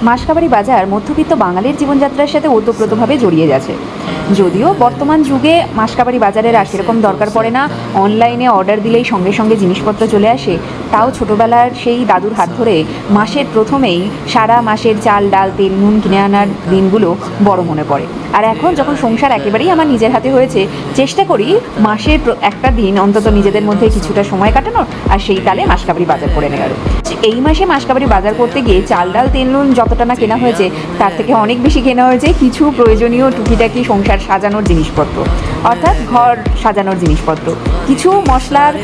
মাসকাবাড়ি বাজার মধ্যবিত্ত বাঙালির জীবনযাত্রার সাথে ওতপ্রোতভাবে জড়িয়ে গেছে। যদিও বর্তমান যুগে মাসকাবাড়ি বাজারের আর সেরকম দরকার পড়ে না, অনলাইনে অর্ডার দিলেই সঙ্গে সঙ্গে জিনিসপত্র চলে আসে, তাও ছোটোবেলার সেই দাদুর হাত ধরে মাসের প্রথমেই সারা মাসের চাল ডাল তেল নুন কিনে আনার দিনগুলো বড় মনে পড়ে। আর এখন যখন সংসার একেবারেই আমার নিজের হাতে হয়েছে, চেষ্টা করি মাসের একটা দিন অন্তত নিজেদের মধ্যে কিছুটা সময় কাটানোর, আর সেই তালে মাসকাবাড়ি বাজার করে নেওয়ার। এই মাসে মাসকাবাড়ি বাজার করতে গিয়ে চাল ডাল তেল নুন যতটা না কেনা হয়েছে, তার থেকে অনেক বেশি কেনা হয়েছে কিছু প্রয়োজনীয় টুকিটাকি সংসার সাজানোর জিনিসপত্র, অর্থাৎ ঘর সাজানোর জিনিসপত্র। কিছু মশলার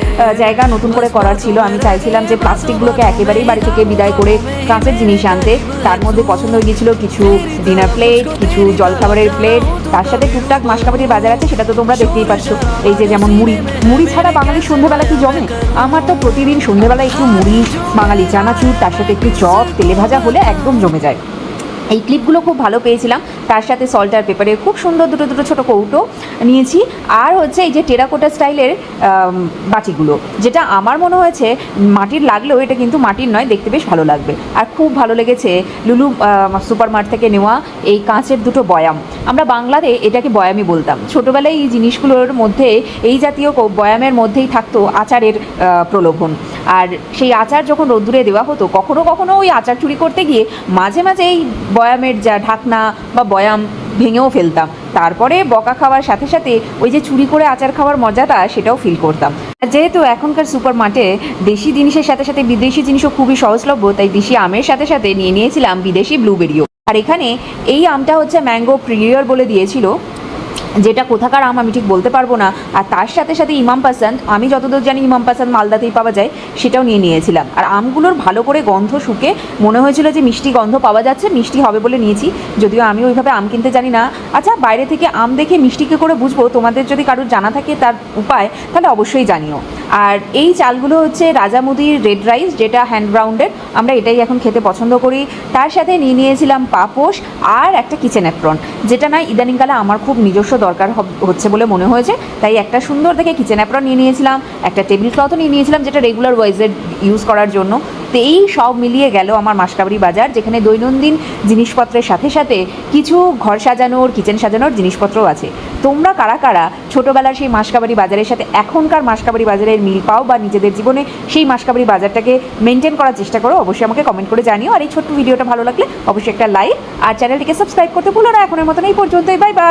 জায়গা নতুন করে করার ছিল। আমি চাইছিলাম যে প্লাস্টিকগুলোকে একেবারেই বাড়ি থেকে বিদায় করে কাঁচের জিনিস আনতে। তার মধ্যে পছন্দ হয়ে গিয়েছিল কিছু ডিনার প্লেট, কিছু জলখাবারের প্লেট, তার সাথে টুকটাক মাসকাবাড়ির বাজার আছে, সেটা তো তোমরা দেখতেই পাচ্ছ। এই যে যেমন মুড়ি ছাড়া বাঙালির সন্ধ্যেবেলা কি জমে? আমার তো প্রতিদিন সন্ধ্যেবেলা একটু মুড়ি, বাঙালি চানাচুর, তার সাথে একটু চপ তেলে ভাজা হলে একদম জমে যায়। এই ক্লিপগুলো খুব ভালো পেয়েছিলাম। তার সাথে সল্ট আর পেপারের খুব সুন্দর দুটো দুটো ছোটো কৌটো নিয়েছি। আর হচ্ছে এই যে টেরাকোটা স্টাইলের বাটিগুলো, যেটা আমার মনে হয়েছে মাটির লাগলেও এটা কিন্তু মাটির নয়, দেখতে বেশ ভালো লাগবে। আর খুব ভালো লেগেছে লুলু সুপার মার্ট থেকে নেওয়া এই কাঁচের দুটো বয়াম। আমরা বাংলাতে এটাকে বয়ামই বলতাম। ছোটোবেলায় এই জিনিসগুলোর মধ্যে, এই জাতীয় বয়ামের মধ্যেই থাকতো আচারের প্রলোভন। আর সেই আচার যখন রোদ্দুরে দেওয়া হতো, কখনো কখনো ওই আচার চুরি করতে গিয়ে মাঝে মাঝে এই বয়ামের যা ঢাকনা বা বয়াম ভেঙেও ফেলতাম। তারপরে বকা খাওয়ার সাথে সাথে ওই যে চুরি করে আচার খাওয়ার মজাটা, সেটাও ফিল করতাম। যেহেতু এখনকার সুপার মার্টে দেশি জিনিসের সাথে সাথে বিদেশি জিনিসও খুবই সহজলভ্য, তাই দেশি আমের সাথে সাথে নিয়েছিলাম বিদেশি ব্লুবেরিও। আর এখানে এই আমটা হচ্ছে ম্যাঙ্গো প্রিয়র বলে দিয়েছিল, যেটা কোথাকার আম আমি ঠিক বলতে পারবো না। আর তার সাথে সাথে ইমাম পাসান্দ, আমি যতদূর জানি ইমাম পাসান্দ মালদাতেই পাওয়া যায়, সেটাও নিয়েছিলাম। আর আমগুলোর ভালো করে গন্ধ শুকে মনে হয়েছিল যে মিষ্টি গন্ধ পাওয়া যাচ্ছে, মিষ্টি হবে বলে নিয়েছি, যদিও আমি ওইভাবে আম কিনতে জানি না। আচ্ছা, বাইরে থেকে আম দেখে মিষ্টিকে করে বুঝবো, তোমাদের যদি কারোর জানা থাকে তার উপায়, তাহলে অবশ্যই জানিও। আর এই চালগুলো হচ্ছে রাজামুদির রেড রাইস, যেটা হ্যান্ড গ্রাউন্ডের, আমরা এটাই এখন খেতে পছন্দ করি। তার সাথে নিয়েছিলাম পাপোশ আর একটা কিচেন অ্যাপ্রন, যেটা না ইদানিংকালে আমার খুব নিজস্ব দরকার হচ্ছে বলে মনে হয়েছে, তাই একটা সুন্দর দেখে কিচেন অ্যাপ্রন নিয়েছিলাম। একটা টেবিল ক্লথও নিয়েছিলাম, যেটা রেগুলার ওয়াইজে ইউজ করার জন্য। তো এই সব মিলিয়ে গেল আমার মাসকাবাড়ি বাজার, যেখানে দৈনন্দিন জিনিসপত্রের সাথে সাথে কিছু ঘর সাজানোর, কিচেন সাজানোর জিনিসপত্রও আছে। তোমরা কারা কারা ছোটোবেলার সেই মাসকাবাড়ি বাজারের সাথে এখনকার মাসকাবাড়ি বাজারের মিল পাও, বা নিজেদের জীবনে সেই মাসকাবাড়ি বাজারটাকে মেনটেন করার চেষ্টা করো? অবশ্যই আমাকে কমেন্ট করে জানিও। আর এই ছোট্ট ভিডিওটা ভালো লাগলে অবশ্যই একটা লাইক আর চ্যানেলটিকে সাবস্ক্রাইব করতে ভুলো না। এখনের মতন এই পর্যন্তই, বাই বাই।